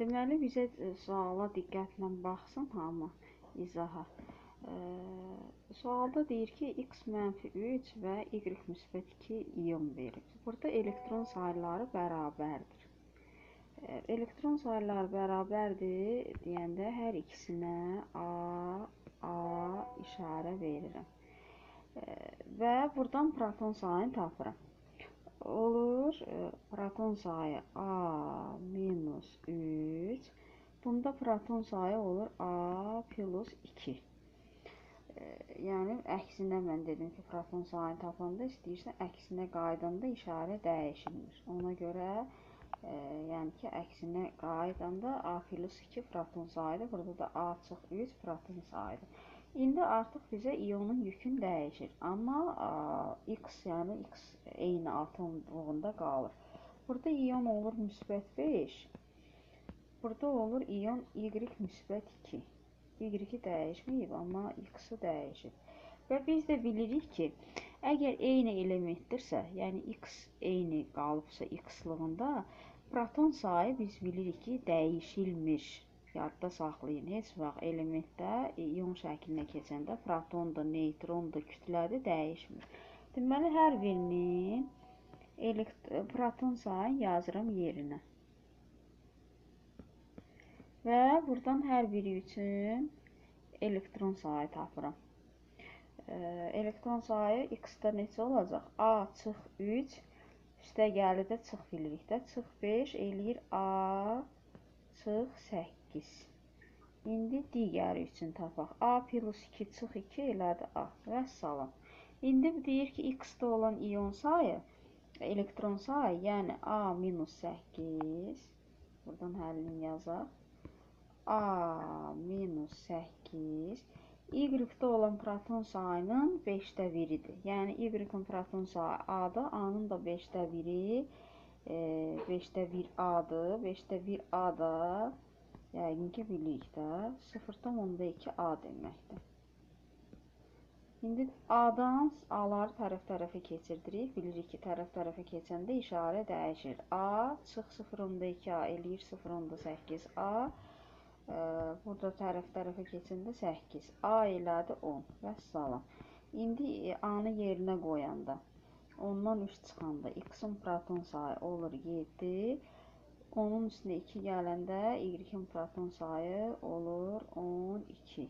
Deməli, bizə suala diqqətlə baxsın hamı izaha. Sualda deyir ki, x -3 və y -2 ion verir. Burada elektron sayıları bərabərdir. Elektron sayıları bərabərdir deyəndə hər ikisinə A işarə verirəm. Və buradan proton sayını tapıram. Olur proton sayı A minus 3. Bunda proton sayı olur A plus 2. Yəni əksinə mən dedim ki, proton sayını tapanda istəyirsən əksinə qaydanda işarə dəyişilmir. Ona görə yəni ki, əksinə qaydanda A plus 2 proton sayıdır. Burada da A çox 3 proton sayıdır. İndi artıq bizə ionun yükün dəyişir. Amma x, yəni x eyni atomluğunda qalır. Burada ion olur müsbət 5. Burada olur ion y müsbət 2. Y-i dəyişməyib, amma x-i dəyişir. Və biz də bilirik ki, əgər eyni elementdirsə, yəni x eyni qalıbsa x-lığında, proton sayı biz bilirik ki, dəyişilmir. Yadda saxlayın, heç vaxt elementdə ion şəklinə keçəndə protondur, neytrondur, kütlədir, dəyişmir. Deməli, hər birinin proton sayını yazıram yerinə. Və buradan hər biri üçün elektron sayı tapıram. Elektron sayı x-da neçə olacaq? A çıx 3, üstə gəlir də çıx bilirik də, çıx 5 eləyir A çıx 8. İndi digəri üçün tapaq. A plus 2 çıx 2 elədi A. Vəssalam. İndi deyir ki, x-da olan ion sayı, elektron sayı, yəni A minus 8. Buradan həllini yazaq. A minus 8. Y-də olan proton sayının 5də 1-idir. Yəni Y-in proton sayı A-da, A-nın da 5də 1-i 5də 1 A-dır. 5də 1 A-da yəqin ki, bilirik də 0,2 A deməkdir. İndi A-dan A-ları tərəf-tərəfə keçirdirik. Bilirik ki, tərəf-tərəfə keçəndə işarə dəyişir. A çıx 0,2 A eləyir 0,8 A. Burada tərəf-tərəfə keçəndə 8. A elədi 10. Vəssalam. İndi A-nı yerinə qoyanda, ondan 3 çıxanda x-in proton sayı olur 7. Onun üstünə 2 gələndə y-in proton sayı olur 12.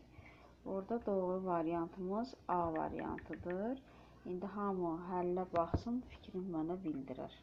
Orada doğru variantımız A variantıdır. İndi hamı həllə baxsın, fikrini mənə bildirər.